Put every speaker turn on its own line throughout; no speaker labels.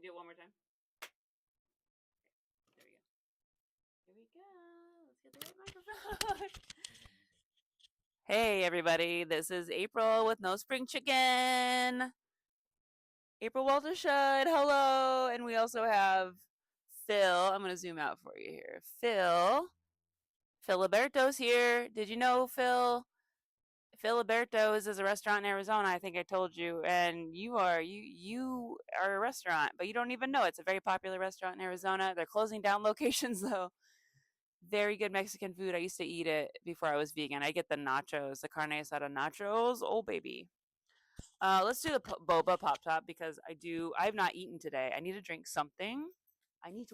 do it one more time? There we go. Here we go. Let's get the right microphone. Hey, everybody. This is April with No Spring Chicken. April Walterscheid. Hello. And we also have Phil. I'm going to zoom out for you here. Filiberto's here. Did you know, Phil? Filiberto's is a restaurant in Arizona. I think I told you, and you are a restaurant, but you don't even know it's a very popular restaurant in Arizona. They're closing down locations though. Very good Mexican food. I used to eat it before I was vegan. I get the nachos, the carne asada nachos. Oh baby. Let's do the boba pop top because I've not eaten today. I need to drink something. Okay.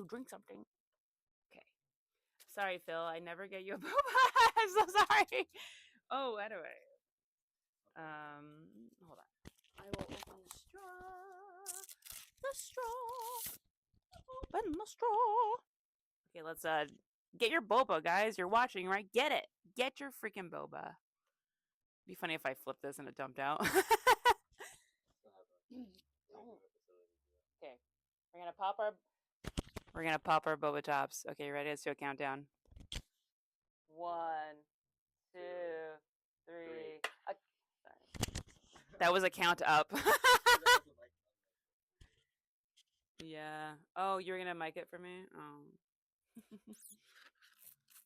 Sorry, Phil. I never get you a boba. I'm so sorry. Oh, anyway. Hold on. I will open the straw. Open the straw. Okay, let's get your boba, guys. You're watching, right? Get it. Get your freaking boba. Be funny if I flip this and it dumped out. Okay. We're gonna pop our boba tops. Okay, ready? Let's do a countdown. 1, 2, 3. That was a count up. Yeah. Oh, you're gonna mic it for me?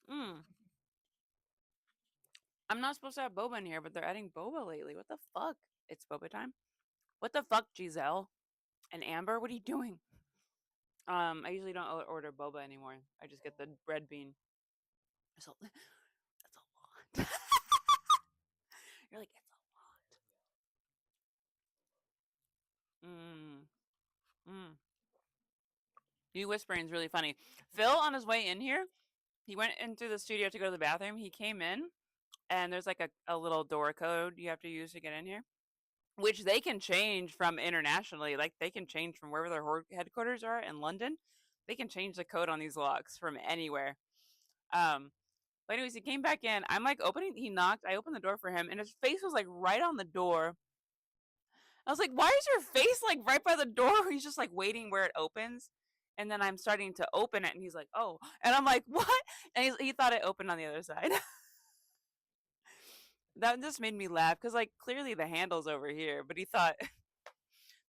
Oh. I'm not supposed to have boba in here, but they're adding boba lately. What the fuck? It's boba time? What the fuck, Giselle? And Amber, what are you doing? I usually don't order boba anymore. I just get the red bean. That's a lot. You're like, it's a lot. You whispering is really funny. Phil, on his way in here, he went into the studio to go to the bathroom. He came in, and there's like a little door code you have to use to get in here, which they can change from internationally. Like, they can change from wherever their headquarters are in London. They can change the code on these locks from anywhere. But anyways, he came back in. I'm like he knocked. I opened the door for him, and his face was like right on the door. I was like, why is your face like right by the door? He's just like waiting where it opens. And then I'm starting to open it, and he's like, oh. And I'm like, what? And he thought it opened on the other side. That just made me laugh because, like, clearly the handle's over here, but he thought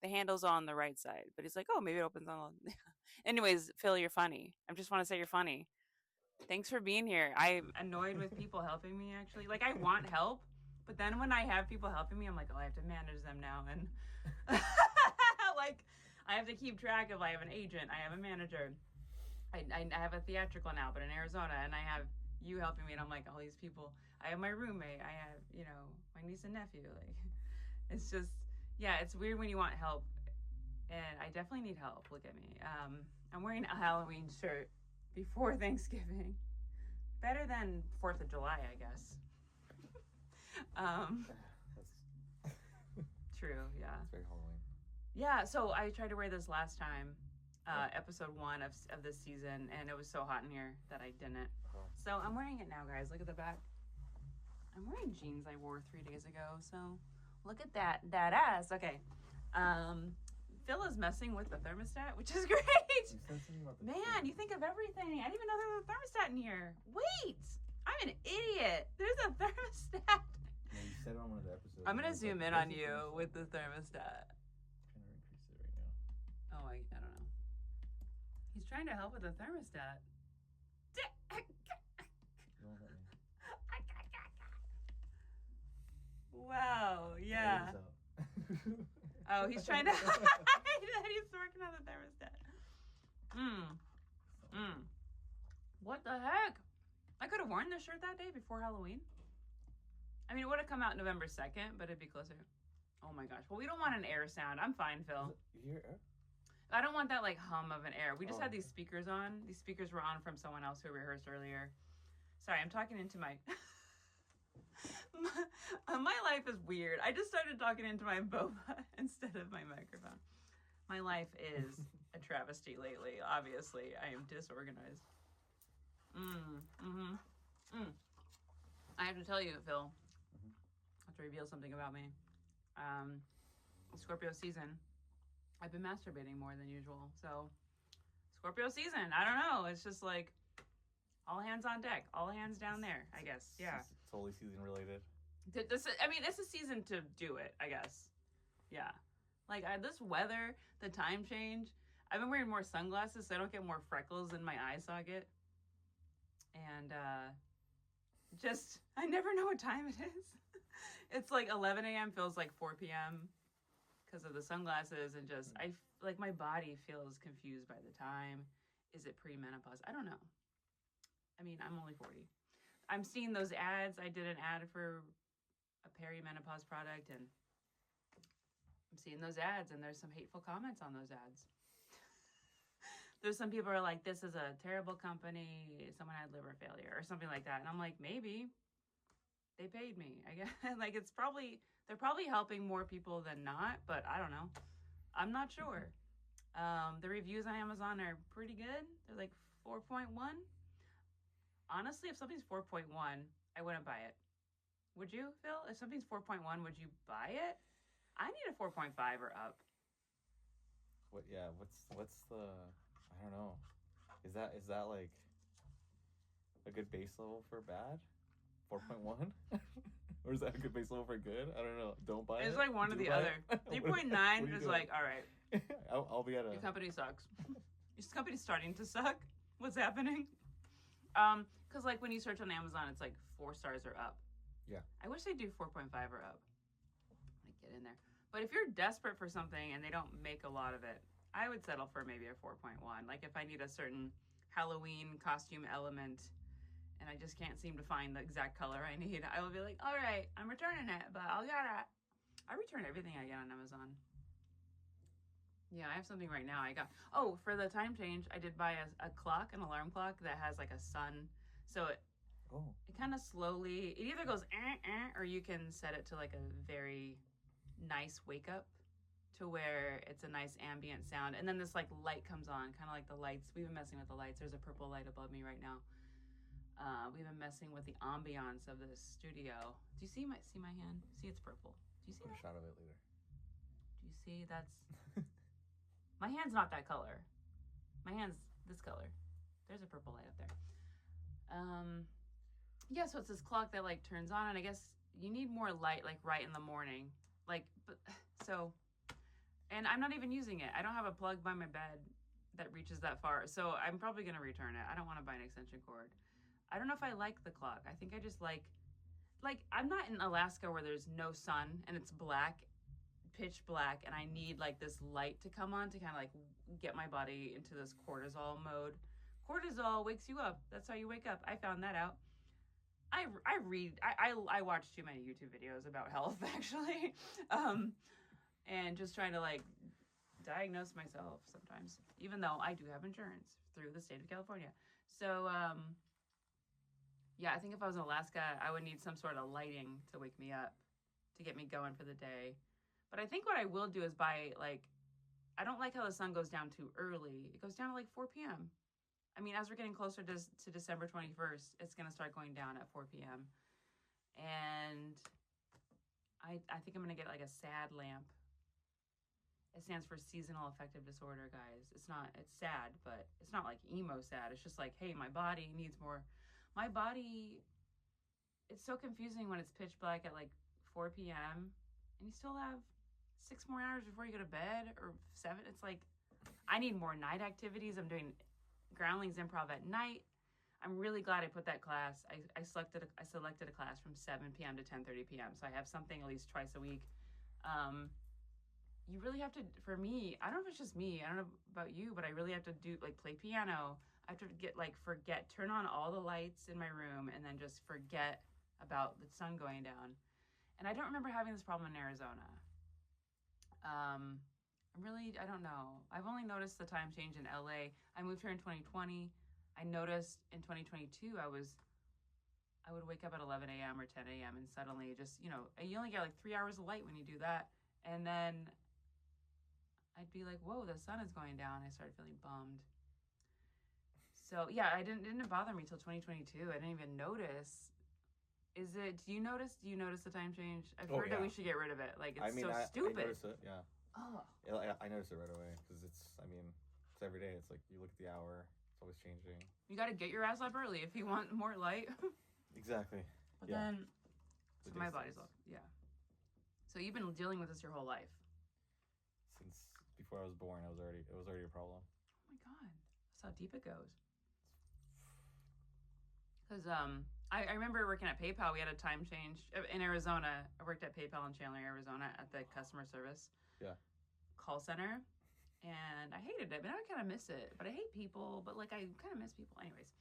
the handle's on the right side. But he's like, oh, maybe it opens on. Anyways, Phil, you're funny. I just want to say you're funny. Thanks for being here. I'm annoyed with people helping me, actually. Like, I want help, but then when I have people helping me, I'm like, oh, I have to manage them now. And, like, I have to keep track of, I have an agent, I have a manager. I have a theatrical now, but in Arizona, and I have you helping me, and I'm like, all these people. I have my roommate. I have, my niece and nephew. Like, it's just, yeah, it's weird when you want help, and I definitely need help. Look at me. I'm wearing a Halloween shirt before Thanksgiving. Better than 4th of July, I guess. True, yeah.
It's very Halloween.
Yeah, so I tried to wear this last time, episode 1 of this season, and it was so hot in here that I didn't. So I'm wearing it now, guys. Look at the back. I'm wearing jeans I wore 3 days ago, so look at that ass. Okay. Phil is messing with the thermostat, which is great. Man, you think of everything. I didn't even know there was a thermostat in here. Wait, I'm an idiot. There's a thermostat.
Yeah, you said it on one of the episodes.
I'm gonna zoom in on you with the thermostat.
I'm trying to increase it right now.
Oh, I don't know. He's trying to help with the thermostat.
Don't let me.
Wow, yeah. Oh, he's trying to. He's working on the thermostat. What the heck? I could have worn this shirt that day before Halloween. I mean, it would have come out November 2nd, but it'd be closer. Oh my gosh. Well, we don't want an air sound. I'm fine, Phil.
You hear air?
I don't want that like hum of an air. We just had these speakers on. These speakers were on from someone else who rehearsed earlier. Sorry, I'm talking into my... my life is weird. I just started talking into my boba instead of my microphone. My life is a travesty lately. Obviously, I am disorganized. I have to tell you, Phil, I have to reveal something about me. Scorpio season I've been masturbating more than usual. So Scorpio season. I don't know. It's just like all hands on deck. All hands down there, I guess. Yeah.
It's totally season related.
I mean, it's a season to do it, I guess. Yeah. Like, this weather, the time change. I've been wearing more sunglasses so I don't get more freckles in my eye socket. And just, I never know what time it is. It's like 11 a.m. feels like 4 p.m. because of the sunglasses. And just, like, my body feels confused by the time. Is it premenopause? I don't know. I mean, I'm only 40. I'm seeing those ads. I did an ad for a perimenopause product, and I'm seeing those ads, and there's some hateful comments on those ads. There's some people who are like, this is a terrible company, someone had liver failure or something like that. And I'm like, maybe they paid me. I guess like they're probably helping more people than not, but I don't know. I'm not sure. The reviews on Amazon are pretty good. They're like 4.1. Honestly, if something's 4.1, I wouldn't buy it. Would you, Phil? If something's 4.1, would you buy it? I need a 4.5 or up.
What? Yeah. What's the? I don't know. Is that like a good base level for bad? 4.1? Or is that a good base level for good? I don't know. Don't buy it.
It's like one or the other. 3.9 is like, all right.
I'll be at a.
Your company sucks. Your company's starting to suck. What's happening? Because like when you search on Amazon, it's like 4 stars or up.
Yeah.
I wish they do 4.5 or up. Like get in there. But if you're desperate for something and they don't make a lot of it, I would settle for maybe a 4.1. Like if I need a certain Halloween costume element and I just can't seem to find the exact color I need, I will be like, all right, I'm returning it, but I return everything I get on Amazon. Yeah, I have something right now. For the time change, I did buy a clock, an alarm clock that has like a sun. So it kind of slowly, it either goes or you can set it to like a very nice wake up to where it's a nice ambient sound. And then this like light comes on, kind of like the lights. We've been messing with the lights. There's a purple light above me right now. We've been messing with the ambiance of this studio. Do you see my hand? See, it's purple. Do you see
Put a shot of it later.
Do you see? That's... My hand's not that color. My hand's this color. There's a purple light up there. Yeah, so it's this clock that like turns on, and I guess you need more light like right in the morning. And I'm not even using it. I don't have a plug by my bed that reaches that far. So I'm probably going to return it. I don't want to buy an extension cord. I don't know if I like the clock. I think I just like I'm not in Alaska where there's no sun and it's black, pitch black, and I need like this light to come on to kind of like get my body into this cortisol mode. Cortisol wakes you up. That's how you wake up. I found that out. I watch too many YouTube videos about health actually. And just trying to like diagnose myself sometimes, even though I do have insurance through the state of California. So yeah, I think if I was in Alaska, I would need some sort of lighting to wake me up, to get me going for the day. But I think what I will do is buy, like, I don't like how the sun goes down too early. It goes down at like 4 p.m. I mean, as we're getting closer to December 21st, it's going to start going down at 4 p.m. And I think I'm going to get like a SAD lamp. It stands for seasonal affective disorder, guys. It's sad, but it's not like emo sad. It's just like, hey, my body needs more. My body, it's so confusing when it's pitch black at like 4 p.m. and you still have 6 more hours before you go to bed, or 7. It's like, I need more night activities. I'm doing Groundlings improv at night. I'm really glad I put that class. I selected a class from 7 p.m. to 10:30 p.m. So I have something at least twice a week. You really have to, for me, I don't know if it's just me, I don't know about you, but I really have to play piano. I have to turn on all the lights in my room and then just forget about the sun going down. And I don't remember having this problem in Arizona. I don't know. I've only noticed the time change in LA. I moved here in 2020. I noticed in 2022, I would wake up at 11 a.m. or 10 a.m. and suddenly just, you only get like 3 hours of light when you do that. And then I'd be like, whoa, the sun is going down. I started feeling bummed. So yeah, it didn't bother me till 2022. I didn't even notice. Do you notice the time change? I've heard that we should get rid of it. Like, it's so stupid.
I notice it, yeah.
Oh.
I noticed it right away because it's every day. It's like you look at the hour, it's always changing.
You got to get your ass up early if you want more light.
Exactly.
But
yeah.
then, so my body's up. Yeah. So you've been dealing with this your whole life.
Since before I was born, it was already a problem.
Oh my god, that's how deep it goes. Because I remember working at PayPal. We had a time change in Arizona. I worked at PayPal in Chandler, Arizona, at the customer service call center, and I hated it. But I kind of miss it. But I hate people. But like I kind of miss people. Anyways,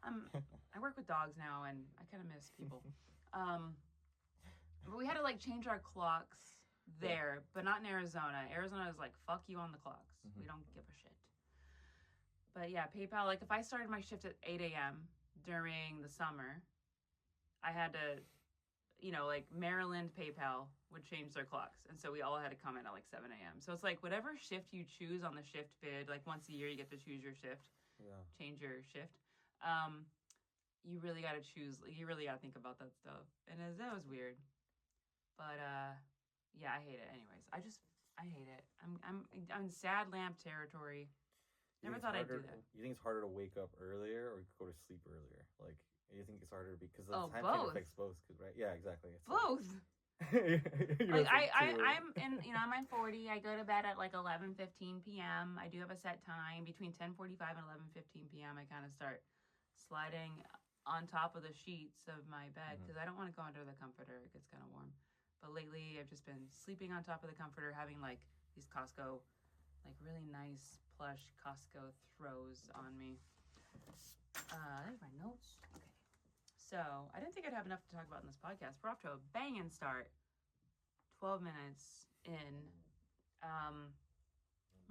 I work with dogs now, and I kind of miss people. But we had to like change our clocks there, but not in Arizona. Arizona is like fuck you on the clocks. We don't give a shit. But yeah, PayPal. Like if I started my shift at 8 a.m. during the summer, I had to, like Maryland PayPal would change their clocks. And so we all had to come in at like 7 a.m. So it's like whatever shift you choose on the shift bid, like once a year you get to choose your shift, change your shift. You really got to choose, you really got to think about that stuff. And that was weird. But yeah, I hate it anyways. I hate it. I'm in sad lamp territory. Never thought I'd do that.
You think it's harder to wake up earlier or go to sleep earlier? Like, you think it's harder because the time
both.
affects both? Right? Yeah, exactly. It's
both. Like I'm in, I'm in 40. I go to bed at like 11:15 p.m. I do have a set time between 10:45 and 11:15 p.m. I kind of start sliding on top of the sheets of my bed because I don't want to go under the comforter. It gets kind of warm. But lately, I've just been sleeping on top of the comforter, having like these Costco, like really nice plush Costco throws on me. There's my notes. Okay. So I didn't think I'd have enough to talk about in this podcast. We're off to a banging start. 12 minutes in.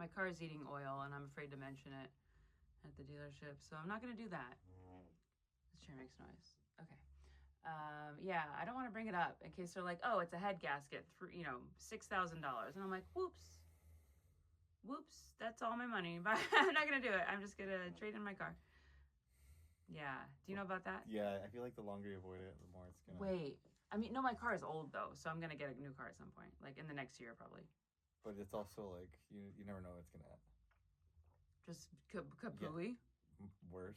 My car's eating oil, and I'm afraid to mention it at the dealership, so I'm not going to do that. This chair makes noise. Okay. Yeah, I don't want to bring it up in case they're like, oh, it's a head gasket, $6,000. And I'm like, whoops, that's all my money. But I'm not going to do it. I'm just going to trade in my car. Yeah. Do you know about that?
Yeah, I feel like the longer you avoid it, the more it's going to...
Wait. I mean, no, my car is old, though, so I'm going to get a new car at some point, like in the next year, probably.
But it's also like, you never know what it's going to...
Just kapooey?
Yeah. Worse.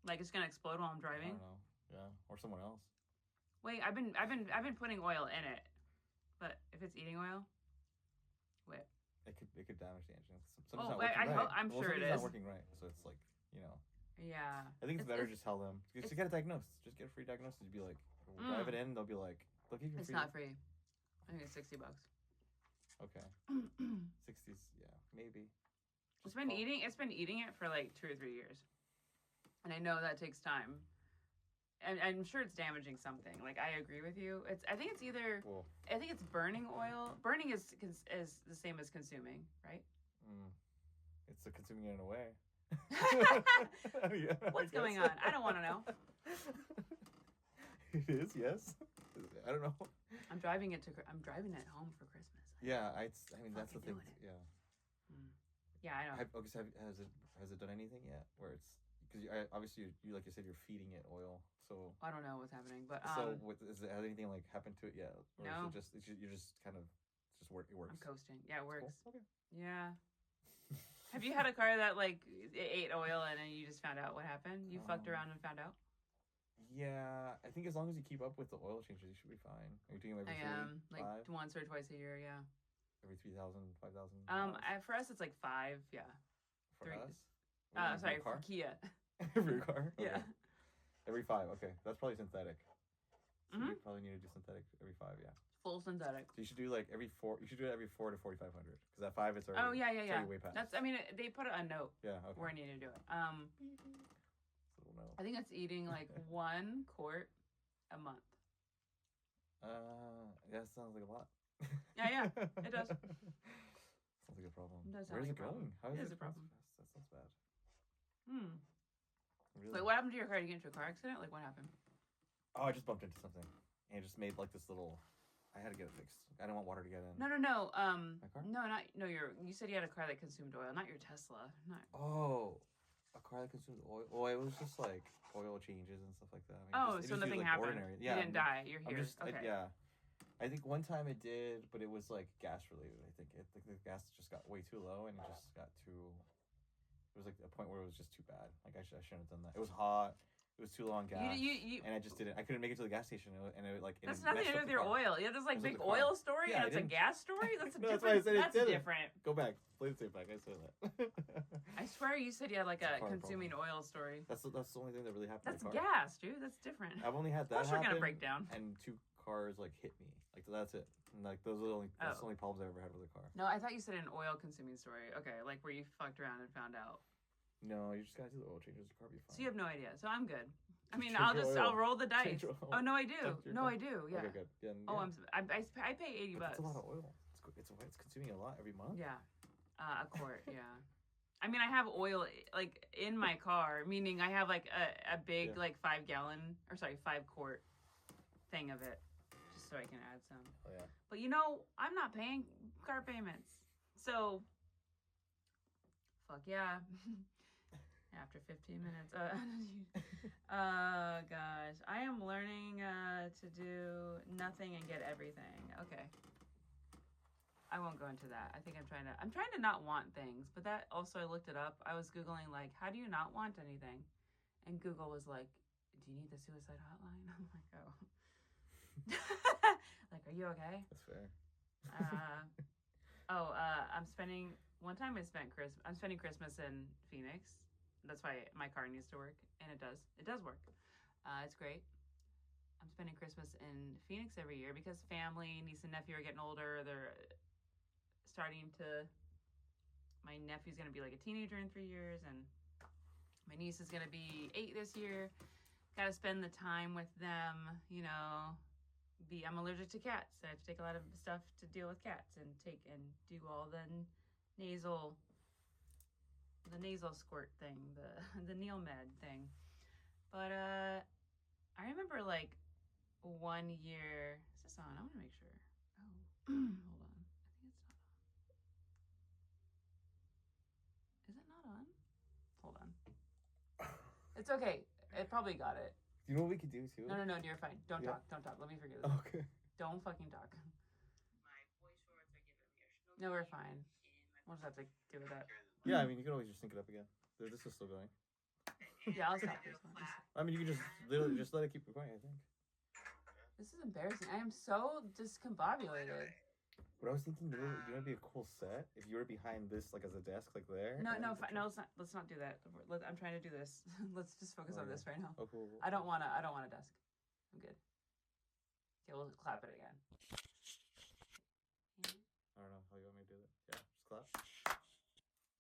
Like it's going to explode while I'm driving?
I don't know. Yeah, or someone else.
Wait, I've been putting oil in it, but if it's eating oil, wait.
It could damage the engine.
I'm sure it is.
It's not working right, so it's like
Yeah.
I think it's better just tell them. Just get a diagnosis. Just get a free diagnosis. You'd be like, drive it in. They'll be like, look at your.
It's not free. I think it's $60.
Okay. 60s, yeah, maybe.
It's been eating it for like 2 or 3 years, and I know that takes time. And I'm sure it's damaging something. Like I agree with you. I think it's either. Well, I think it's burning oil. Burning is the same as consuming, right?
It's consuming it in a way.
Yeah, what's going on? I don't want to know.
It is, yes. I don't know.
I'm driving it home for Christmas.
Yeah, that's the thing. Yeah.
Yeah, I know.
Has it done anything yet? Where it's because obviously you like you said you're feeding it oil, so
I don't know what's happening, but
has anything like happened to it yet? Or
no.
Is it you're just kind of it works.
I'm coasting. Yeah, it works.
Cool. Okay.
Yeah. Have you had a car that like it ate oil and then you just found out what happened? You fucked around and found out?
Yeah, I think as long as you keep up with the oil changes, you should be fine. Are you doing them every
like once or twice a year, yeah.
Every 3,000, 5,000?
For us it's like 5, yeah.
For
3.
Us?
Sorry, for Kia.
For your car? Okay.
Yeah.
Every 5, okay. That's probably synthetic. So you probably need to do synthetic every 5, yeah.
Full synthetic.
So you should do like every 4. You should do it every 4 to 4,500 because at 5 it's already.
Oh yeah.
Already way past.
They put a note.
Yeah. Okay.
Where I need to do it. I think it's eating like 1 quart a month.
That sounds like a lot.
Yeah, it does.
Sounds like a problem.
Where's it going?
How is
it a problem?
That sounds bad.
Really? Like, what happened to your car? Did you get into a car accident? Like, what happened?
Oh, I just bumped into something, and it just made like this little. I had to get it fixed. I didn't want water to get in.
No.
My car?
No. You said you had a car that consumed oil, not your Tesla. Not.
Oh, a car that consumed oil. Oh, it was just like oil changes and stuff like that.
So nothing happened. Ordinary. Yeah, you didn't die. You're here.
Okay. I think one time it did, but it was like gas related. I think the gas just got way too low, and it just got too. It was like a point where it was just too bad. Like I shouldn't have done that. It was hot. It was too low on gas, and I just didn't. I couldn't make it to the gas station, and it like.
That's nothing to do with your oil. Yeah, there's like big oil story,
yeah,
and it's a gas story. That's a
no,
different.
That's
different.
Go back. Play the tape back. I said that.
I swear you said you had like a consuming oil story.
That's the only thing that really happened.
That's gas, dude. That's different.
I've only had that.
Of course, you're gonna break down.
And 2 cars like hit me. Like that's it. And like those are the only that's the only problems I ever had with a car.
No, I thought you said an oil consuming story. Okay, like where you fucked around and found out.
No, you just gotta do the oil changes. The car be fine.
So you have no idea. So I'm good. I mean, I'll roll the dice. Oh no, I do. No, I do. Yeah.
Okay, good. Yeah,
oh, I pay $80.
That's a lot of oil. It's consuming a lot every month.
Yeah, a quart. Yeah. I mean, I have oil like in my car, meaning I have like a big like 5 quart thing of it, just so I can add some.
Oh yeah.
But you know, I'm not paying car payments, so fuck yeah. After 15 minutes. Gosh. I am learning to do nothing and get everything. Okay. I won't go into that. I think I'm trying to not want things, but that also I looked it up. I was Googling like, how do you not want anything? And Google was like, do you need the suicide hotline? I'm like, oh. Like, are you okay?
That's fair.
I'm spending Christmas in Phoenix. That's why my car needs to work, and it does. It does work. It's great. I'm spending Christmas in Phoenix every year because family, niece and nephew are getting older. They're starting to. My nephew's gonna be like a teenager in 3 years, and my niece is gonna be 8 this year. Got to spend the time with them, you know. I'm allergic to cats. So I have to take a lot of stuff to deal with cats and do all the nasal squirt thing, the Neomed thing. But I remember like 1 year. Is this on? I want to make sure. Oh, hold on. I think it's not on. Is it not on? Hold on. It's okay. It probably got it.
You know what we could do too?
No, you're fine. Don't talk. Let me figure this
out. Okay.
Don't fucking talk. My boy shorts are giving me a No, we're fine. We'll just have to do with that.
Yeah, I mean, you can always just sync it up again. This is still going.
Yeah, I'll stop this one.
I mean, you can just literally just let it keep going, I think.
This is embarrassing. I am so discombobulated.
But I was thinking, you know, it'd be a cool set if you were behind this, like as a desk, like there.
No, let's not do that. I'm trying to do this. Let's just focus on this right now.
Oh, cool.
I don't want a desk. I'm good. Okay, we'll clap it again.
I don't know how you want me to do that. Yeah, just clap.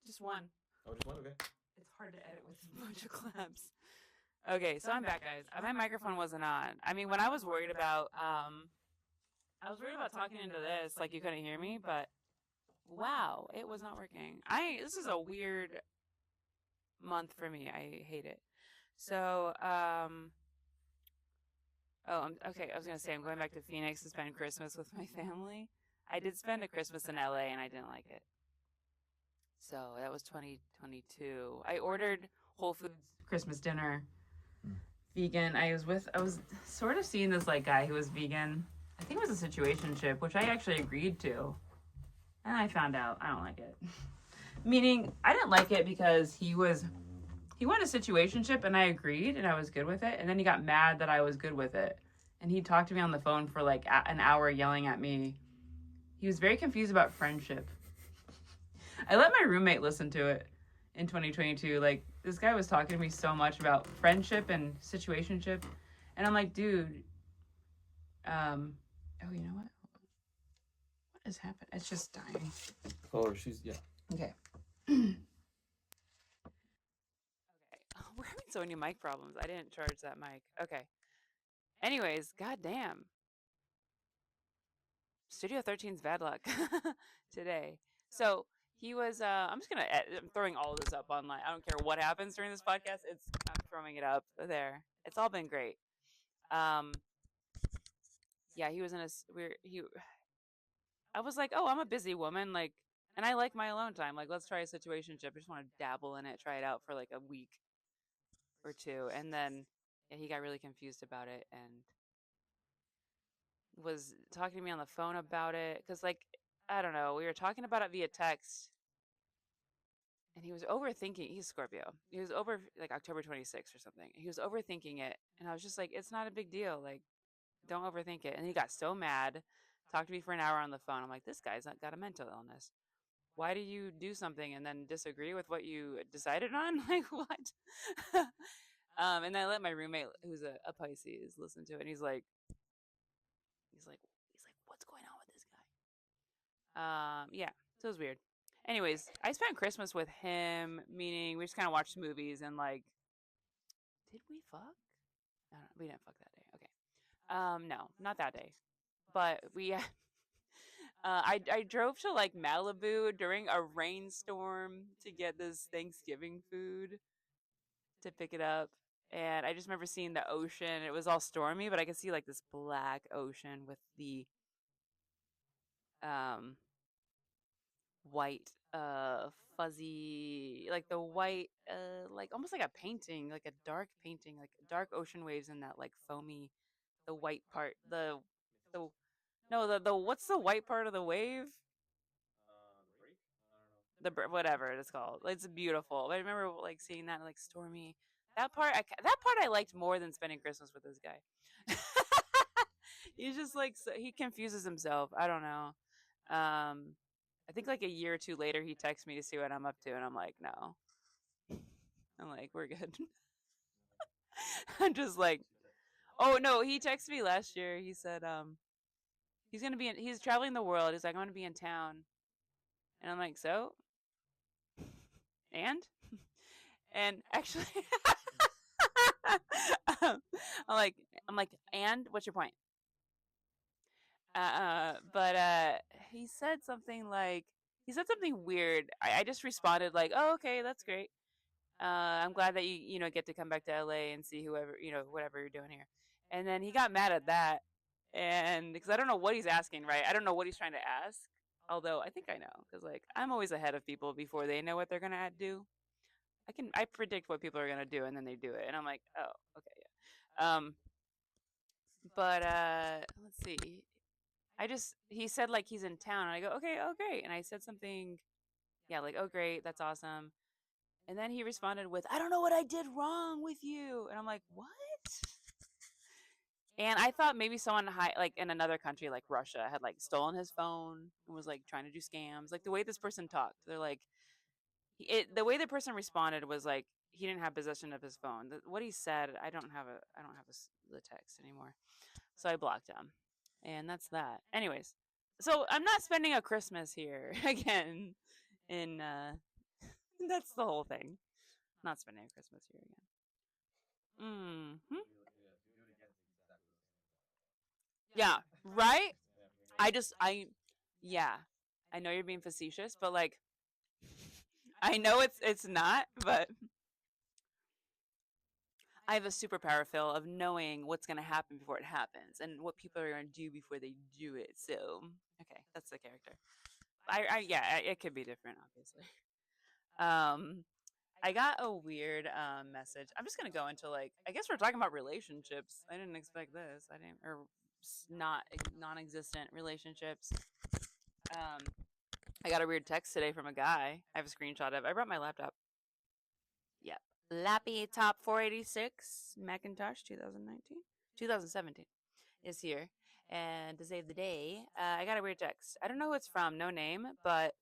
Just one.
Oh, just one? Okay.
It's hard to edit with a bunch of claps. Okay, so I'm back, guys. My microphone wasn't on. I mean, when I was worried about talking into this, like you couldn't hear me, but wow, it was not working. This is a weird month for me. I hate it. So, okay, I was going to say I'm going back to Phoenix to spend Christmas with my family. I did spend a Christmas in LA and I didn't like it. So that was 2022. I ordered Whole Foods Christmas dinner, vegan. I was sort of seeing this like guy who was vegan. I think it was a situationship, which I actually agreed to. And I found out I don't like it. Meaning, I didn't like it because he wanted a situationship and I agreed and I was good with it. And then he got mad that I was good with it. And he talked to me on the phone for like an hour yelling at me. He was very confused about friendship. I let my roommate listen to it in 2022. Like, this guy was talking to me so much about friendship and situationship. And I'm like, dude, you know what? What has happened? It's just dying.
Oh, yeah.
Okay. Okay. Oh, we're having so many mic problems. I didn't charge that mic. Okay. Anyways, goddamn. Studio 13's bad luck today. So he was, I'm throwing all of this up online. I don't care what happens during this podcast. I'm throwing it up there. It's all been great. Yeah, he was I was like, oh, I'm a busy woman, like, and I like my alone time. Like, let's try a situationship. I just want to dabble in it, try it out for like a week or two. And then he got really confused about it and was talking to me on the phone about it because, like, I don't know, we were talking about it via text, and he was overthinking. He's Scorpio. He was over like October 26th or something. He was overthinking it, and I was just like, it's not a big deal. Like, don't overthink it. And he got so mad, talked to me for an hour on the phone. I'm like, this guy's not got a mental illness. Why do you do something and then disagree with what you decided on? Like, what? And I let my roommate, who's a Pisces, listen to it. And he's like, what's going on with this guy? Yeah, so it was weird. Anyways, I spent Christmas with him, meaning we just kind of watched movies and like, did we fuck? I don't know, we didn't fuck that day. Okay. No, not that day. But we I drove to like Malibu during a rainstorm to get this Thanksgiving food to pick it up. And I just remember seeing the ocean. It was all stormy, but I could see like this black ocean with the um white fuzzy, like the white like almost like a painting, like a dark painting, like dark ocean waves in that like foamy, the white part, the no, the what's the white part of the wave?
The break? I don't know.
Whatever it's called. It's beautiful. But I remember like seeing that like stormy. That part I liked more than spending Christmas with this guy. He's just like he confuses himself. I don't know. I think like a year or two later he texts me to see what I'm up to, and I'm like, no. I'm like, we're good. I'm just like, oh no. He texted me last year. He said he's traveling the world. He's like, I'm gonna be in town, and I'm like, so and and actually um, I'm like, and what's your point? But he said something like, weird. I just responded like, oh, okay, that's great. I'm glad that you get to come back to LA and see whoever, whatever you're doing here. And then he got mad at that, and because I don't know what he's asking, right? I don't know what he's trying to ask. Although I think I know, because like I'm always ahead of people before they know what they're gonna do. I predict what people are gonna do, and then they do it, and I'm like, oh, okay, yeah. But let's see. He said like he's in town, and I go, okay, oh great, and I said something, yeah, like, oh great, that's awesome. And then he responded with, I don't know what I did wrong with you, and I'm like, what? And I thought maybe someone like in another country like Russia had like stolen his phone and was like trying to do scams. Like the way this person talked, they're like, the way the person responded was like he didn't have possession of his phone. What he said, I don't have the text anymore, so I blocked him, and that's that. Anyways, so I'm not spending a Christmas here again. In that's the whole thing. Not spending a Christmas here again. Hmm.
To do it again is exactly the same
Yeah. Right.
Yeah, you're
I
gonna.
just I yeah. I know you're being facetious, but like I know it's not, but I have a superpower, Phil, of knowing what's going to happen before it happens and what people are going to do before they do it. So, okay, that's the character. Yeah, it could be different, obviously. Um, I got a weird message. I'm just gonna go into like, I guess we're talking about relationships. I didn't expect this. I didn't, or not non-existent relationships. Um, I got a weird text today from a guy. I have a screenshot of. I brought my laptop. Yep. Lappy Top 486 Macintosh 2019, 2017 is here. And to save the day, I got a weird text. I don't know who it's from, no name, but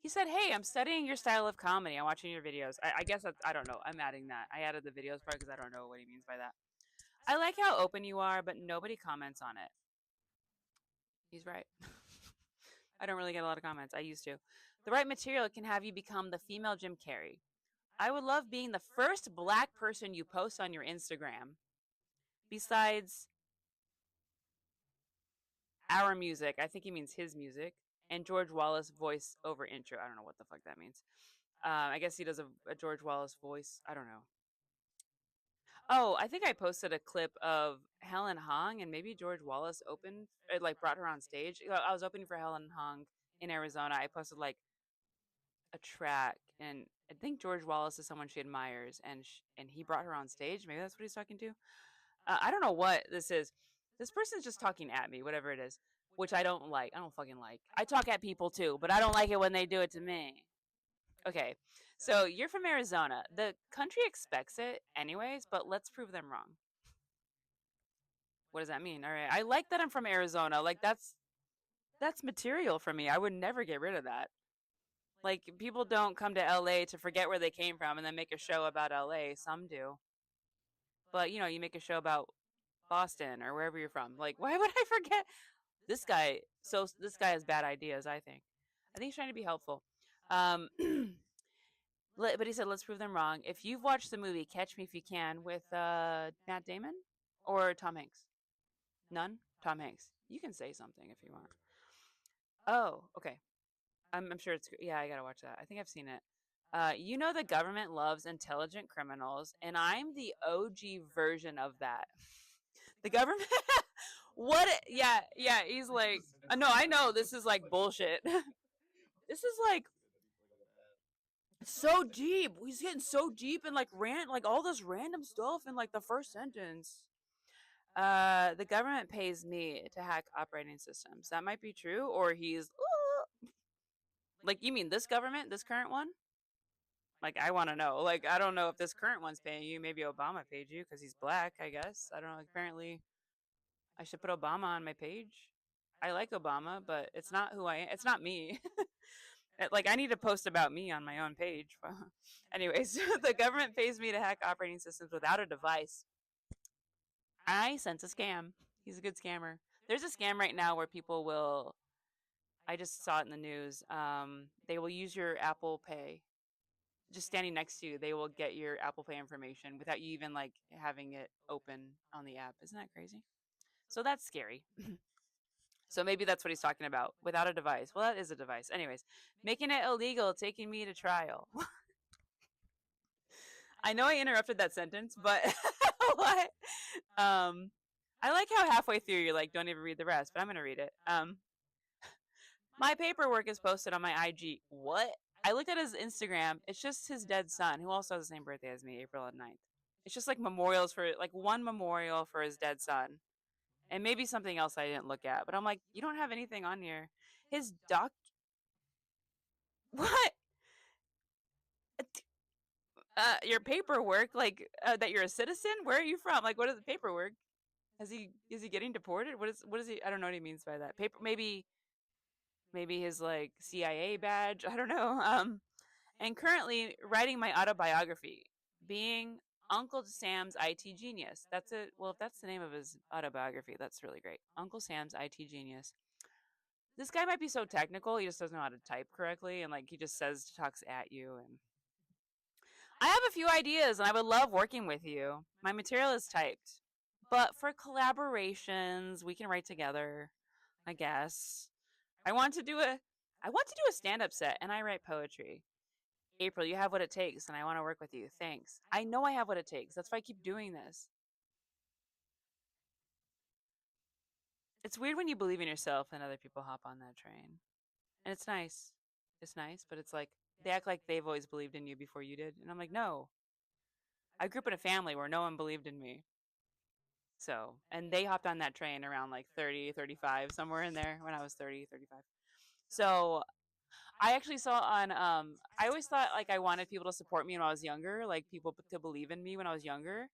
he said, "Hey, I'm studying your style of comedy. I'm watching your videos." I guess that's, I don't know. I'm adding that. I added the videos part because I don't know what he means by that. I like how open you are, but nobody comments on it. He's right. I don't really get a lot of comments. I used to. The right material can have you become the female Jim Carrey. I would love being the first black person you post on your Instagram. Besides our music, I think he means his music, and George Wallace voice over intro. I don't know what the fuck that means. I guess he does a George Wallace voice. I don't know. Oh, I think I posted a clip of Helen Hong and maybe George Wallace opened, like brought her on stage. I was opening for Helen Hong in Arizona. I posted like a track, and I think George Wallace is someone she admires, and he brought her on stage. Maybe that's what he's talking to. I don't know what this is. This person's just talking at me, whatever it is, which I don't like. I don't fucking like. I talk at people too, but I don't like it when they do it to me. Okay, so you're from Arizona. The country expects it anyways, but let's prove them wrong. What does that mean? All right, I like that I'm from Arizona. Like that's material for me. I would never get rid of that. Like people don't come to LA to forget where they came from and then make a show about LA. Some do. But you make a show about Boston or wherever you're from. Like why would I forget this guy? So this guy has bad ideas, I think. I think he's trying to be helpful. Um but he said let's prove them wrong. If you've watched the movie Catch Me If You Can with Matt Damon or Tom Hanks. None? Tom Hanks. You can say something if you want. Oh, okay. I'm sure it's yeah. I gotta watch that. I think I've seen it. The government loves intelligent criminals, and I'm the OG version of that. The government. What? Yeah, yeah. He's like, no, I know this is like bullshit. This is like so deep. He's getting so deep and like like all this random stuff in like the first sentence. The government pays me to hack operating systems. That might be true, or he's like, you mean this government, this current one? Like, I want to know. Like, I don't know if this current one's paying you. Maybe Obama paid you because he's black, I guess. I don't know. Apparently, I should put Obama on my page. I like Obama, but it's not who I am. It's not me. Like, I need to post about me on my own page. Anyways, the government pays me to hack operating systems without a device. I sense a scam. He's a good scammer. There's a scam right now where people will. I just saw it in the news. They will use your Apple Pay just standing next to you, they will get your Apple Pay information without you even like having it open on the app. Isn't that crazy? So that's scary. So maybe that's what he's talking about without a device. Well, that is a device. Anyways, making it illegal, taking me to trial. I know I interrupted that sentence, but what? I like how halfway through you're like, don't even read the rest, but I'm gonna read it. My paperwork is posted on my IG. What? I looked at his Instagram. It's just his dead son, who also has the same birthday as me, April 9th. It's just like memorials for like one memorial for his dead son. And maybe something else I didn't look at. But I'm like, you don't have anything on here. His doc what? Your paperwork, like that you're a citizen? Where are you from? Like what is the paperwork? Is he getting deported? What is he I don't know what he means by that. Paper maybe his like CIA badge. I don't know. And currently writing my autobiography, being Uncle Sam's IT genius. That's it. Well, if that's the name of his autobiography, that's really great. Uncle Sam's IT genius. This guy might be so technical, he just doesn't know how to type correctly, and like he just talks at you. And I have a few ideas, and I would love working with you. My material is typed, but for collaborations, we can write together. I guess. I want to do a stand-up set, and I write poetry. April, you have what it takes, and I want to work with you. Thanks. I know I have what it takes. That's why I keep doing this. It's weird when you believe in yourself and other people hop on that train. And it's nice. It's nice, but it's like they act like they've always believed in you before you did. And I'm like, no. I grew up in a family where no one believed in me. So, and they hopped on that train around like 30, 35, somewhere in there when I was 30, 35. So I actually saw on I always thought like I wanted people to support me when I was younger, like people to believe in me when I was younger.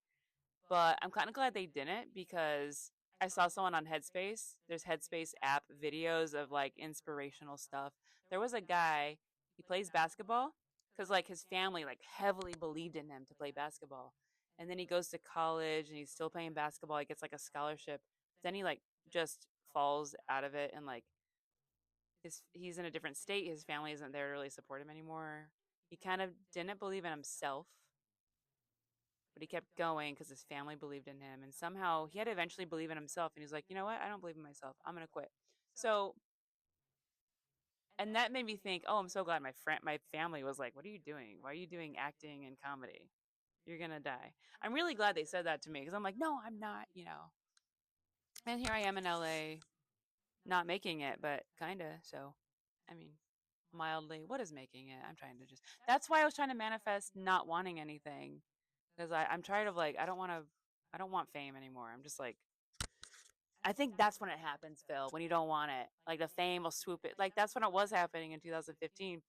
But I'm kind of glad they didn't because I saw someone on Headspace. There's Headspace app videos of like inspirational stuff. There was a guy, he plays basketball because like his family like heavily believed in him to play basketball. And then he goes to college and he's still playing basketball. He gets like a scholarship. Then he like just falls out of it and like he's in a different state. His family isn't there to really support him anymore. He kind of didn't believe in himself, but he kept going because his family believed in him. And somehow he had to eventually believe in himself. And he's like, you know what? I don't believe in myself. I'm going to quit. So, and that made me think, oh, I'm so glad my family was like, what are you doing? Why are you doing acting and comedy? You're going to die. I'm really glad they said that to me because I'm like, no, I'm not. And here I am in LA, not making it, but kind of. So, I mean, mildly, what is making it? I'm trying to that's why I was trying to manifest not wanting anything because I'm tired of like, I don't want fame anymore. I'm just like, I think that's when it happens, Phil, when you don't want it. Like the fame will swoop it. Like that's when it was happening in 2015.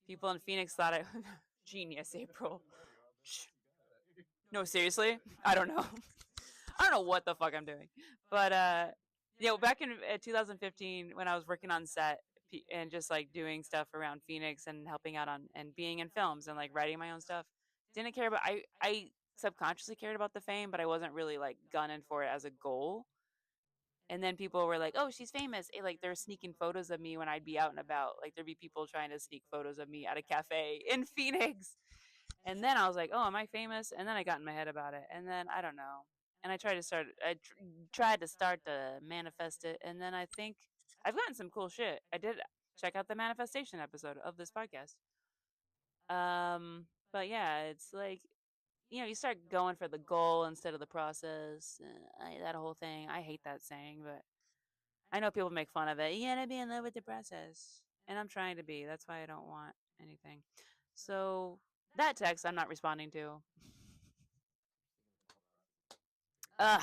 People in Phoenix thought it genius, April. No, seriously? I don't know. I don't know what the fuck I'm doing. But back in 2015 when I was working on set and just like doing stuff around Phoenix and helping out on and being in films and like writing my own stuff, didn't care about I subconsciously cared about the fame, but I wasn't really like gunning for it as a goal. And then people were like, "Oh, she's famous." Like they're sneaking photos of me when I'd be out and about. Like there'd be people trying to sneak photos of me at a cafe in Phoenix. And then I was like, "Oh, am I famous?" And then I got in my head about it. And then I don't know. And tried to start to manifest it. And then I think I've gotten some cool shit. I did check out the manifestation episode of this podcast. But yeah, it's like you start going for the goal instead of the process. That whole thing. I hate that saying, but I know people make fun of it. You gotta be in love with the process, and I'm trying to be. That's why I don't want anything. So that text I'm not responding to. Uh,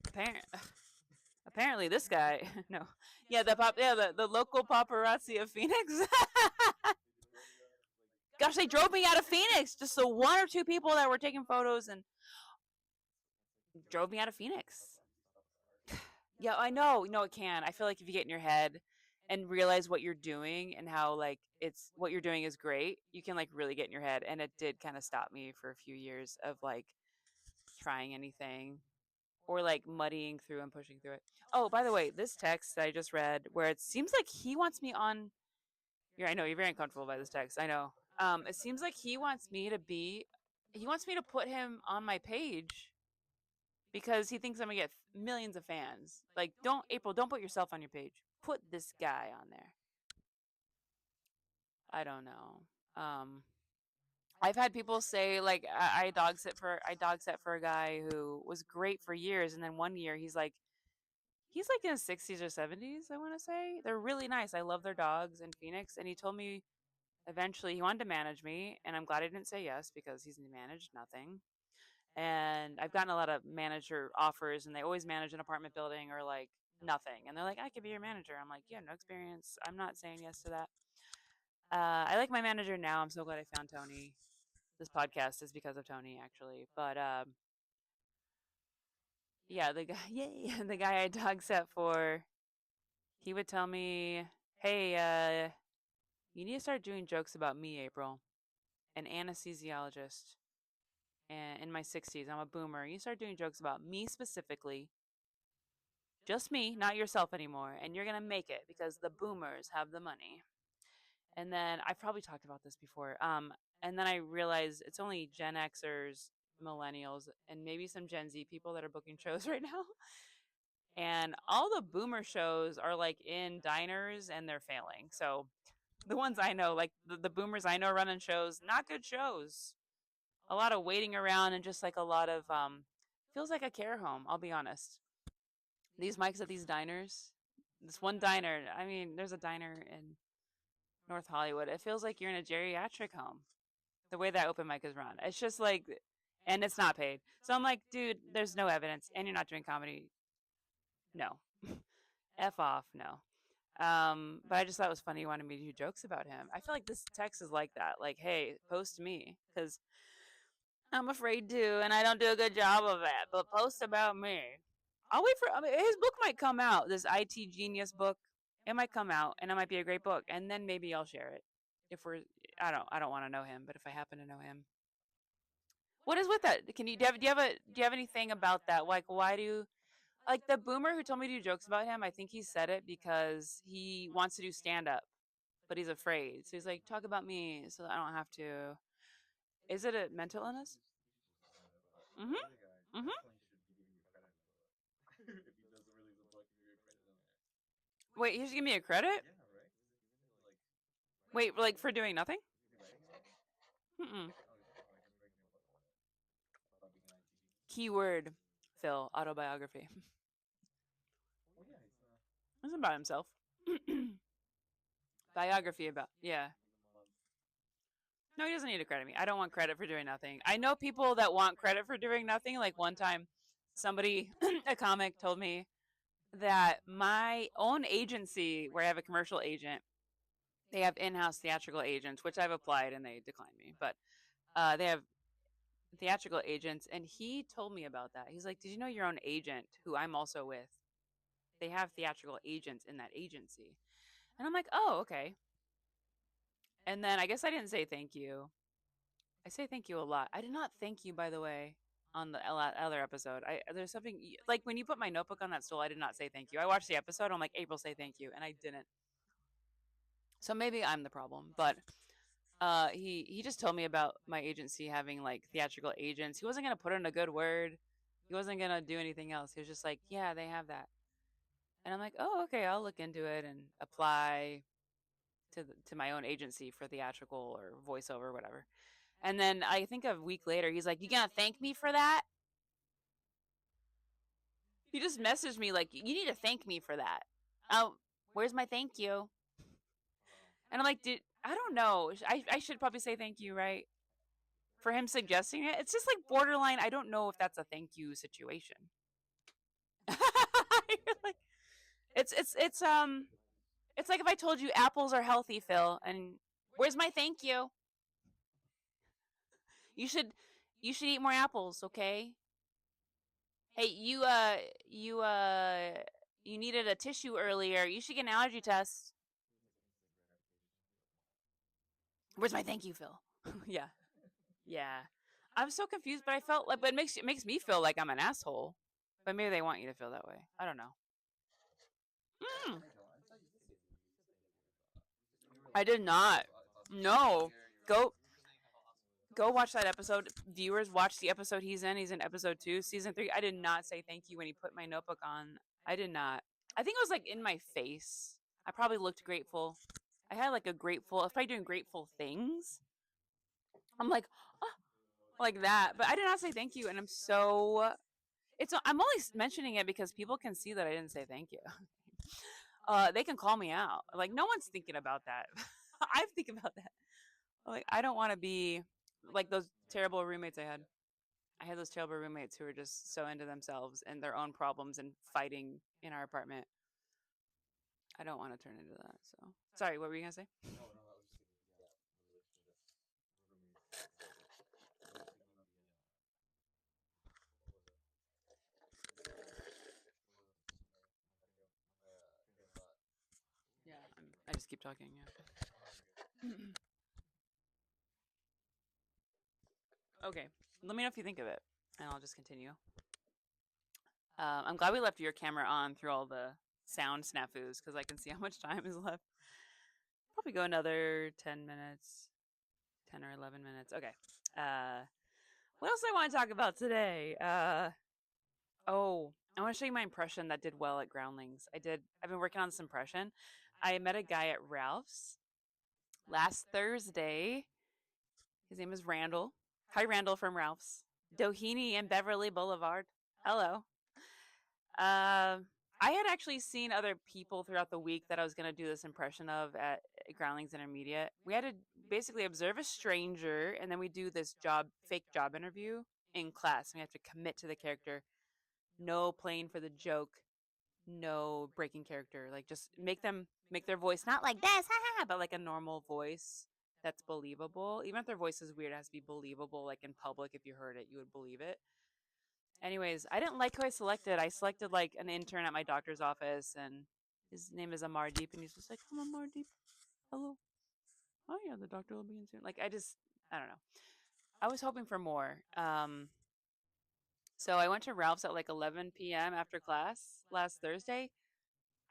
apparently, apparently this guy. No, yeah, the local paparazzi of Phoenix. Gosh, they drove me out of Phoenix. Just the one or two people that were taking photos and drove me out of Phoenix. Yeah, I know. No, it can. I feel like if you get in your head and realize what you're doing and how like it's what you're doing is great, you can like really get in your head. And it did kind of stop me for a few years of like trying anything or like muddying through and pushing through it. Oh, by the way, this text that I just read where it seems like he wants me on. I know you're very uncomfortable by this text. I know. It seems like he wants me to be. He wants me to put him on my page because he thinks I'm gonna get millions of fans. Like, don't April, don't put yourself on your page. Put this guy on there. I don't know. I've had people say like I dog set for a guy who was great for years, and then one year he's like in his 60s or 70s. I want to say they're really nice. I love their dogs in Phoenix, and he told me eventually he wanted to manage me, and I'm glad I didn't say yes because he's managed nothing. And I've gotten a lot of manager offers, and they always manage an apartment building or like nothing. And they're like, I could be your manager. I'm like, yeah, no experience. I'm not saying yes to that. I like my manager now. I'm so glad I found Tony. This podcast is because of Tony, actually. But yeah, the guy, yay, the guy I dog set for, he would tell me, hey, you need to start doing jokes about me, April, an anesthesiologist. And in my 60s, I'm a boomer. You start doing jokes about me specifically, just me, not yourself anymore, and you're gonna make it because the boomers have the money. And then I've probably talked about this before. And then I realized it's only Gen Xers, millennials, and maybe some Gen Z people that are booking shows right now. And all the boomer shows are like in diners and they're failing. So the ones I know, like the boomers I know running shows, not good shows. A lot of waiting around and just like a lot of feels like a care home, I'll be honest. These mics at these diners, this one diner, I mean, there's a diner in North Hollywood. It feels like you're in a geriatric home. The way that open mic is run, it's just like, and it's not paid. So I'm like, dude, there's no evidence, and you're not doing comedy. No, f off, no. But I just thought it was funny. He wanted me to do jokes about him. I feel like this text is like that. Like, hey, post me because I'm afraid to, and I don't do a good job of it. But post about me. I'll wait for. I mean, his book might come out. This IT genius book. It might come out, and it might be a great book. And then maybe I'll share it. If we're, I don't want to know him, but if I happen to know him, what is with that? Can you do you have anything about that? Like, why do like the boomer who told me to do jokes about him? I think he said it because he wants to do stand up, but he's afraid. So he's like, talk about me, so that I don't have to. Is it a mental illness? Mm-hmm. Mm-hmm. Wait, he's giving me a credit? Wait, like for doing nothing? Mm-mm. Keyword, Phil, autobiography. It's about himself. Biography about, yeah. No, he doesn't need to credit me. I don't want credit for doing nothing. I know people that want credit for doing nothing. Like one time, somebody, a comic, told me. that my own agency, where I have a commercial agent, they have in-house theatrical agents, which I've applied and they declined me. But they have theatrical agents, and he told me about that. He's like, "Did you know your own agent, who I'm also with, they have theatrical agents in that agency?" And I'm like, "Oh, okay." And then I guess I didn't say thank you. I say thank you a lot. I did not thank you, by the way, on the other episode. There's something like when you put my notebook on that stool, I did not say thank you. I watched the episode. I'm like, April, say thank you, and I didn't. So maybe I'm the problem, but he just told me about my agency having like theatrical agents. He wasn't gonna put in a good word. He wasn't gonna do anything else. He was just like, yeah, they have that. And I'm like, oh, okay, I'll look into it and apply to my own agency for theatrical or voiceover or whatever. And then I think a week later, he's like, "You gonna thank me for that?" He just messaged me like, "You need to thank me for that." Oh, where's my thank you? And I'm like, "Did I don't know. I should probably say thank you, right?" For him suggesting it. It's just like borderline. I don't know if that's a thank you situation. Like, it's like if I told you apples are healthy, Phil, and where's my thank you? You should you should eat more apples, okay? Hey, you needed a tissue earlier. You should get an allergy test. Where's my thank you, Phil? Yeah. Yeah. I'm so confused, but I felt like but it makes me feel like I'm an asshole. But maybe they want you to feel that way. I don't know. Mm, I did not. No. Go go watch that episode. Viewers, watch the episode he's in. He's in episode 2, season 3. I did not say thank you when he put my notebook on. I did not. I think it was like in my face. I probably looked grateful. I had like a grateful. I was probably doing grateful things. I'm like, oh, like that. But I did not say thank you, and I'm so. It's. I'm only mentioning it because people can see that I didn't say thank you. They can call me out. Like no one's thinking about that. I think about that. Like I don't want to be like those terrible roommates I had. I had those terrible roommates who were just so into themselves and their own problems and fighting in our apartment. I don't want to turn into that. So sorry, what were you gonna say? Yeah, I just keep talking. Yeah. Okay, let me know if you think of it, and I'll just continue. I'm glad we left your camera on through all the sound snafus because I can see how much time is left. Probably go another 10 minutes, 10 or 11 minutes. Okay. Uh, what else do I want to talk about today? Oh, I want to show you my impression that did well at Groundlings. I've been working on this impression. I met a guy at Ralph's last Thursday. His name is Randall. Hi, Randall from Ralph's. Doheny and Beverly Boulevard. Hello. I had actually seen other people throughout the week that I was going to do this impression of at Groundlings Intermediate. We had to basically observe a stranger, and then we do this fake job interview in class. We have to commit to the character. No playing for the joke. No breaking character. Like just make their voice not like this, but like a normal voice that's believable. Even if their voice is weird, it has to be believable. Like in public, if you heard it, you would believe it. Anyways, I didn't like who I selected. I selected like an intern at my doctor's office, and his name is Amardeep, and he's just like, "Come Amardeep, hello. Oh yeah, the doctor will be in soon." Like I don't know. I was hoping for more. So I went to Ralph's at like 11 p.m. after class last Thursday.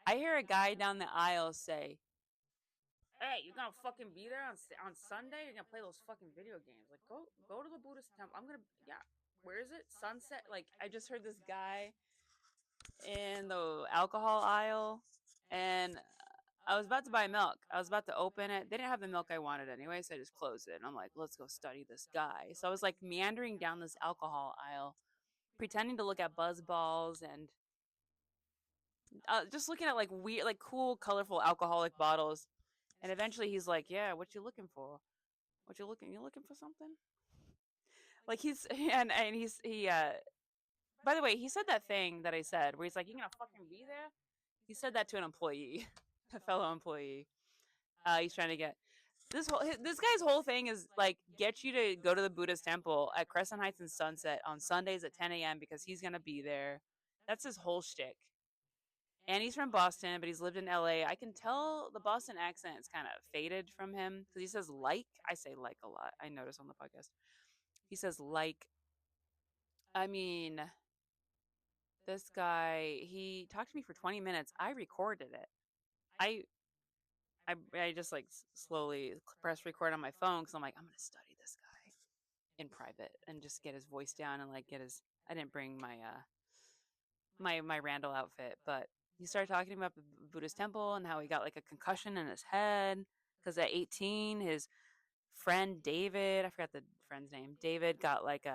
I hear a guy down the aisle say, "Hey, you gonna fucking be there on Sunday? You're gonna play those fucking video games? Like, go to the Buddhist temple. I'm gonna yeah. Where is it? Sunset? Like, I just heard this guy in the alcohol aisle, and I was about to buy milk. I was about to open it. They didn't have the milk I wanted anyway, so I just closed it. And I'm like, let's go study this guy. So I was like meandering down this alcohol aisle, pretending to look at buzz balls and just looking at like weird, like cool, colorful alcoholic bottles. And eventually he's like, "Yeah, what you looking for? What you looking? You looking for something?" Like he's and he By the way, he said that thing that I said where he's like, "You gonna fucking be there?" He said that to an employee, a fellow employee. He's trying to get this guy's whole thing is like get you to go to the Buddhist temple at Crescent Heights and Sunset on Sundays at 10 a.m. because he's gonna be there. That's his whole shtick. And he's from Boston, but he's lived in LA. I can tell the Boston accent is kind of faded from him because he says like. I say like a lot. I notice on the podcast. He says like. I mean, this guy, he talked to me for 20 minutes. I recorded it. I I just like slowly press record on my phone because I'm like, I'm gonna study this guy in private and just get his voice down and like get his. I didn't bring my my Randall outfit, but he started talking about the Buddhist temple and how he got like a concussion in his head because at 18, his friend David, I forgot the friend's name, David got like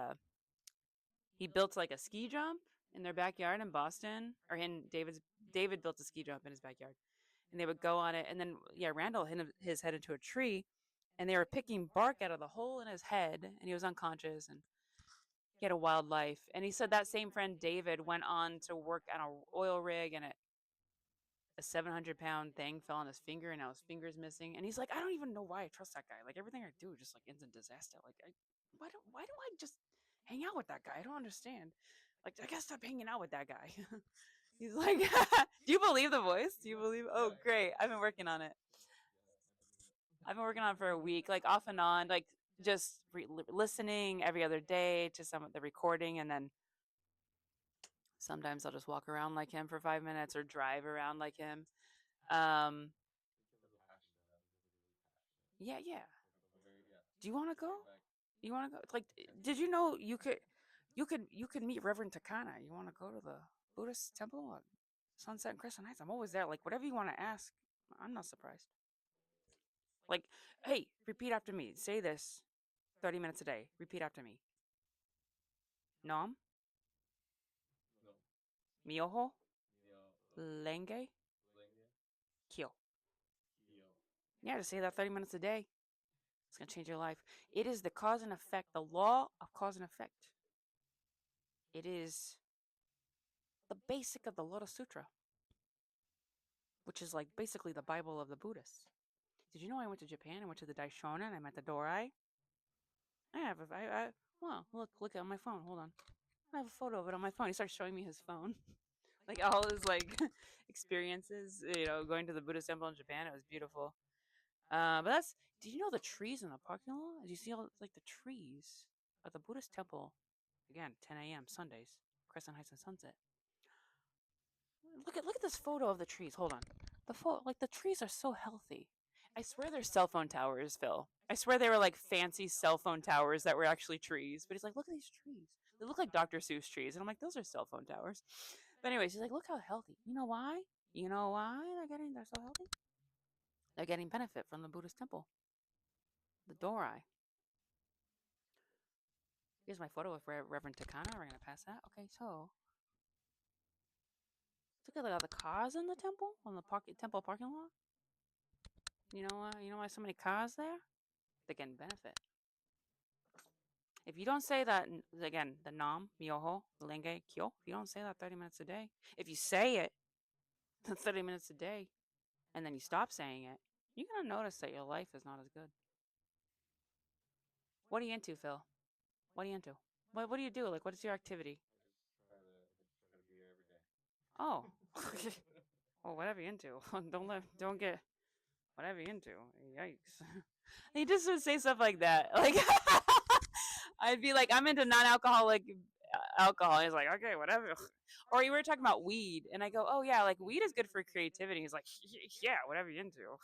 he built like a ski jump in their backyard in Boston, or in David built a ski jump in his backyard, and they would go on it, and then yeah, Randall hit his head into a tree, and they were picking bark out of the hole in his head, and he was unconscious, and he had a wild life. And he said that same friend David went on to work on an oil rig, and a 700-pound thing fell on his finger, and now his finger's missing. And he's like, I don't even know why I trust that guy. Like everything I do just like ends in disaster. Like why do I just hang out with that guy? I don't understand. Like I gotta stop hanging out with that guy. He's like, do you believe the voice? Do you believe? Oh, great! I've been working on it. I've been working on it for a week, like off and on, like just listening every other day to some of the recording, and then sometimes I'll just walk around like him for 5 minutes or drive around like him. Um, yeah, yeah. Do you want to go? You want to go? Like, did you know you could meet Reverend Takana? You want to go to the Buddhist temple at Sunset and Crescent Heights? I'm always there. Like, whatever you want to ask, I'm not surprised. Like, hey, repeat after me. Say this 30 minutes a day. Repeat after me. Nom, myoho, lenge, kyo. Yeah, just say that 30 minutes a day. It's going to change your life. It is the cause and effect, the law of cause and effect. It is the basic of the Lotus Sutra, which is like basically the Bible of the Buddhists. Did you know I went to Japan? I went to the Daishonin. I met the Dorai. Well, look at my phone. Hold on. I have a photo of it on my phone. He starts showing me his phone. Like all his like experiences, going to the Buddhist temple in Japan. It was beautiful. But that's. Did you know the trees in the parking lot? Did you see all like the trees at the Buddhist temple? Again, 10 a.m. Sundays, Crescent Heights and Sunset. Look at this photo of the trees. Hold on. The trees are so healthy. I swear they're cell phone towers, Phil. I swear they were like fancy cell phone towers that were actually trees. But he's like, look at these trees. They look like Dr. Seuss trees. And I'm like, those are cell phone towers. But anyways, he's like, look how healthy. You know why? You know why they're so healthy? They're getting benefit from the Buddhist temple. The Dorai. Here's my photo with Reverend Takana. We're gonna pass that. Okay, so look at all the cars in the temple, on the temple parking lot. You know why? You know why so many cars there? They're getting benefit. If you don't say that again, the nam, myoho, lenge, kyo. If you don't say that 30 minutes a day, if you say it 30 minutes a day, and then you stop saying it, you're gonna notice that your life is not as good. What are you into, Phil? What are you into? What do you do? Like, what is your activity? Oh, well, whatever you're into. Don't get whatever you're into. Yikes! He just would say stuff like that. Like, I'd be like, I'm into non-alcoholic alcohol. He's like, okay, whatever. Or you were talking about weed, and I go, oh yeah, like weed is good for creativity. He's like, yeah, whatever you're into.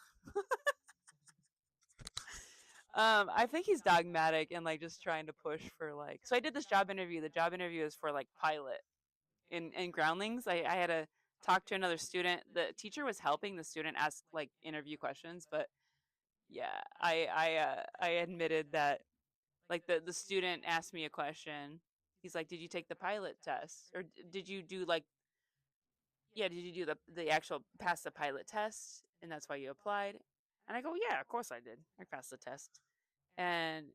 I think he's dogmatic and like just trying to push for like. So I did this job interview. The job interview is for like pilot in groundlings. I had to talk to another student. The teacher was helping the student ask like interview questions, but yeah, I admitted that like the student asked me a question. He's like, did you take the pilot test, or did you do like, yeah, did you do the actual pass the pilot test, and that's why you applied? And I go, yeah, of course I did. I passed the test. And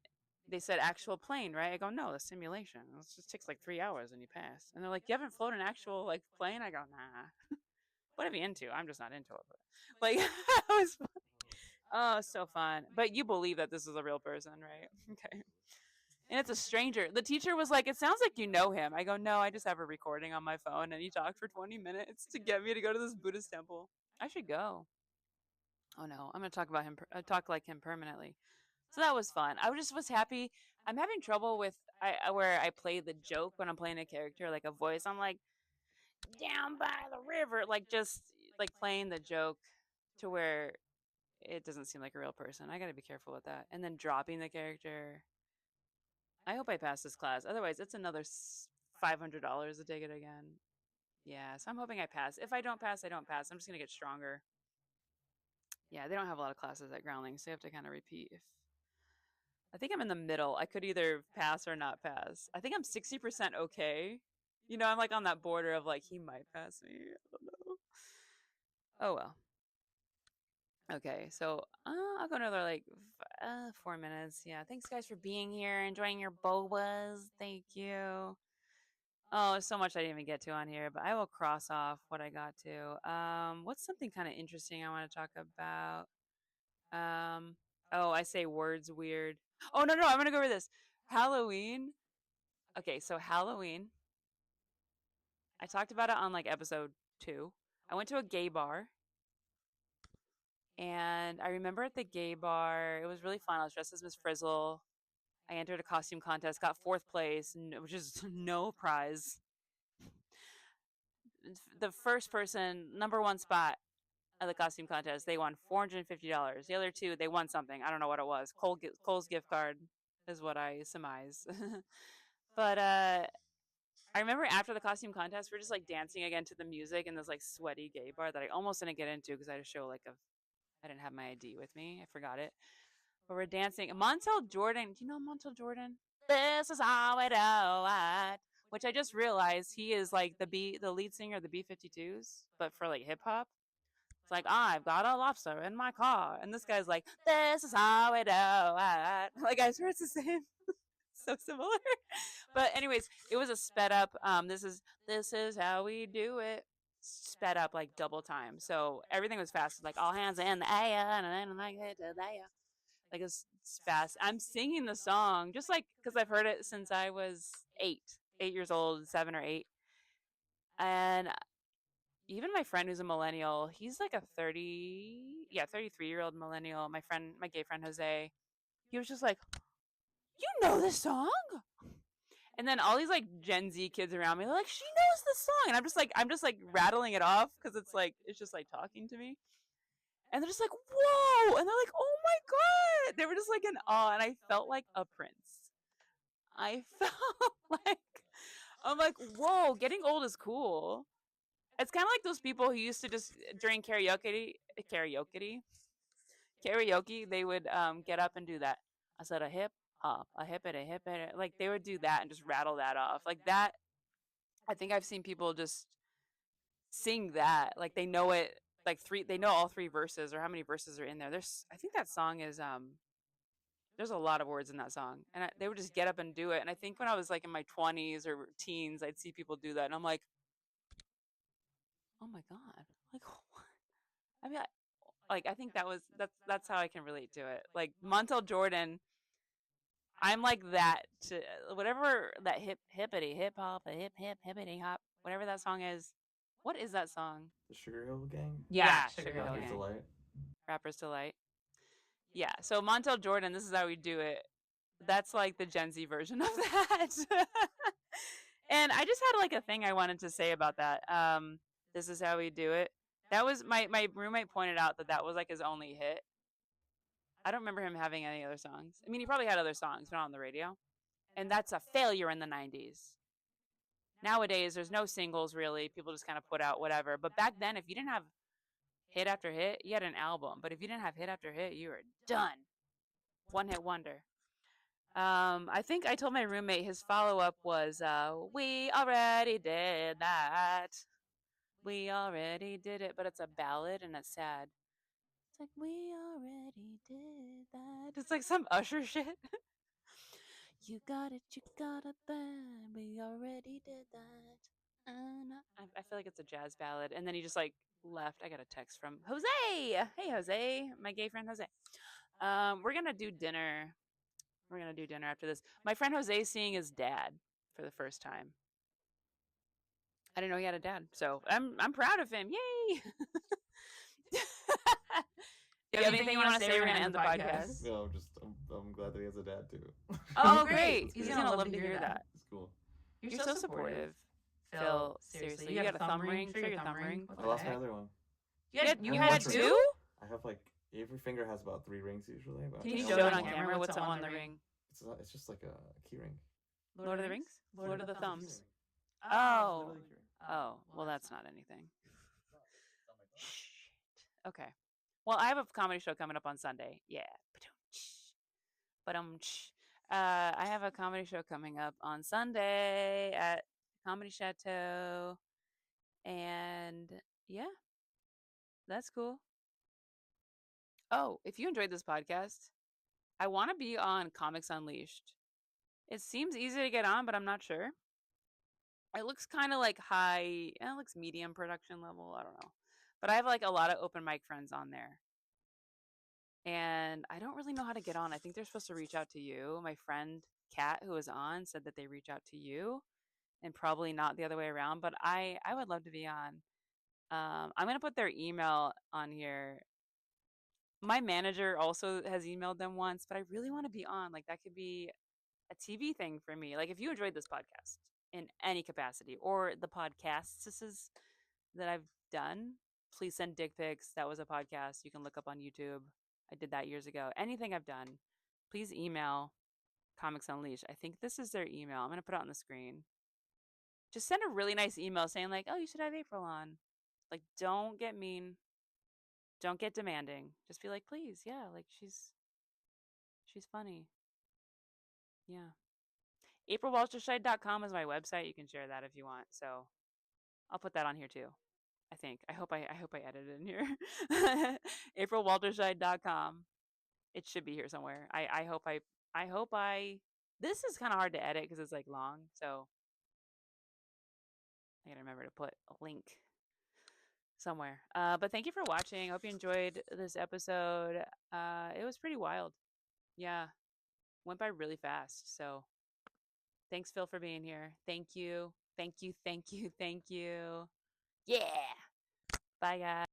they said actual plane, right? I go, no, the simulation. It just takes like 3 hours and you pass. And they're like, you haven't flown an actual like plane? I go, nah. What are you into? I'm just not into it. But like, it was oh, so fun. But you believe that this is a real person, right? Okay. And it's a stranger. The teacher was like, it sounds like you know him. I go, no, I just have a recording on my phone. And he talked for 20 minutes to get me to go to this Buddhist temple. I should go. Oh no, I'm going to talk about him, talk like him permanently. So that was fun. I just was happy. I'm having trouble with where I play the joke when I'm playing a character, like a voice. I'm like, down by the river, like just like playing the joke to where it doesn't seem like a real person. I got to be careful with that. And then dropping the character. I hope I pass this class. Otherwise, it's another $500 to take it again. Yeah, so I'm hoping I pass. If I don't pass, I don't pass. I'm just gonna get stronger. Yeah, they don't have a lot of classes at Groundling, so you have to kind of repeat. If I think I'm in the middle, I could either pass or not pass. I think I'm 60% okay. You know, I'm like on that border of like he might pass me. I don't know. Oh well. Okay, so I'll go another like 4 minutes. Yeah, thanks guys for being here, enjoying your bobas. Thank you. Oh, there's so much I didn't even get to on here, but I will cross off what I got to. What's something kind of interesting I want to talk about? Oh, I say words weird. Oh no, I'm gonna go over this. Halloween. Okay, so Halloween. I talked about it on like episode 2. I went to a gay bar. And I remember at the gay bar, it was really fun. I was dressed as Miss Frizzle. I entered a costume contest, got 4th place, which is no prize. The first person, number 1 spot at the costume contest, they won $450. The other 2, they won something. I don't know what it was. Kohl's gift card is what I surmise. But I remember after the costume contest, we are just like dancing again to the music in this like sweaty gay bar that I almost didn't get into because I had to show like I didn't have my ID with me. I forgot it. But we're dancing. Montel Jordan. Do you know Montel Jordan? This is how we do it. Which I just realized he is like the lead singer of the B-52s, but for like hip hop. It's like I've got a lobster in my car, and this guy's like, "This is how we do it." Like I swear it's the same. So similar. But anyways, it was a sped up. This is how we do it. Sped up like double time. So everything was fast. Like all hands in the air, and then like it to there. Like it's fast. I'm singing the song just like because I've heard it since I was 8 years old, 7 or 8, and even my friend who's a millennial, he's like a 33-year-old millennial. My gay friend Jose, he was just like, "You know this song?" And then all these like Gen Z kids around me, they're like, "She knows the song," and I'm just like rattling it off because it's just like talking to me. And they're just like, whoa. And they're like, oh my God. They were just like in awe. And I felt like a prince. I felt like, I'm like, whoa, getting old is cool. It's kind of like those people who used to just during karaoke, they would get up and do that. I said a hip hop, a hip it, a hip it. Like they would do that and just rattle that off. Like that, I think I've seen people just sing that. Like they know it like they know all 3 verses or how many verses are in there. I think that song is there's a lot of words in that song, and they would just get up and do it. And I think when I was like in my 20s or teens, I'd see people do that, and I'm like, oh my God, like what? I mean, I think that's how I can relate to it. Like Montel Jordan, I'm like that to whatever that hippity hip hop, a hip hippity hop, whatever that song is. What is that song?
The Sugar Hill Gang.
Yeah,
Sugar
Sugar
Hill
Hill
Rapper's
Gang.
Gang.
Delight.
Rapper's Delight. Yeah, so Montel Jordan, this is how we do it. That's like the Gen Z version of that. And I just had like a thing I wanted to say about that. This is how we do it. That was my roommate pointed out that was like his only hit. I don't remember him having any other songs. I mean, he probably had other songs, but not on the radio. And that's a failure in the 90s. Nowadays, there's no singles really. People just kind of put out whatever. But back then, if you didn't have hit after hit, you had an album. But if you didn't have hit after hit, you were done. One hit wonder. I think I told my roommate his follow up was, "We already did that. We already did it," but it's a ballad and it's sad. It's like we already did that. It's like some Usher shit. You got it, you got it, then we already did that. I feel like it's a jazz ballad. And then he just like left. I got a text from Jose. Hey, Jose, my gay friend Jose. We're gonna do dinner. We're gonna do dinner after this. My friend Jose is seeing his dad for the first time. I didn't know he had a dad, so I'm proud of him. Yay! Do you have anything you want to say? We're gonna end the podcast.
No, I'm glad that he has a dad too.
Oh, great! He's gonna love to hear that.
It's cool.
You're so supportive, Phil. Seriously, you got a thumb ring. Show your thumb ring.
I lost my other one.
You had two?
I have like every finger has about 3 rings usually. But
Can you show it on camera? What's on the ring?
It's just like a key ring.
Lord of the Rings? Lord of the Thumbs.
It's
Oh.
literally a key ring.
Oh, well, that's not anything. Shit. Okay. Well, I have a comedy show coming up on Sunday. Yeah. But I have a comedy show coming up on Sunday at Comedy Chateau, and yeah, that's cool. Oh, if you enjoyed this podcast, I want to be on Comics Unleashed. It seems easy to get on, but I'm not sure. It looks kind of like high, it looks medium production level. I don't know. But I have like a lot of open mic friends on there. And I don't really know how to get on. I think they're supposed to reach out to you. My friend Kat, who was on, said that they reach out to you and probably not the other way around. But I would love to be on. I'm going to put their email on here. My manager also has emailed them once, but I really want to be on. Like, that could be a TV thing for me. Like, if you enjoyed this podcast in any capacity or the podcasts that I've done, please send dick pics. That was a podcast you can look up on YouTube. I did that years ago. Anything I've done, please email Comics Unleashed. I think this is their email. I'm going to put it on the screen. Just send a really nice email saying, like, oh, you should have April on. Like, don't get mean. Don't get demanding. Just be like, please, yeah, like she's funny. Yeah. AprilWalterscheid.com is my website. You can share that if you want. So I'll put that on here too. I think. I hope I edited it in here. AprilWalterscheid.com. It should be here somewhere. I hope I this is kind of hard to edit because it's like long, so I gotta remember to put a link somewhere. But thank you for watching. I hope you enjoyed this episode. It was pretty wild. Yeah. Went by really fast. So thanks, Phil, for being here. Thank you. Thank you. Thank you. Thank you. Yeah. Bye, guys.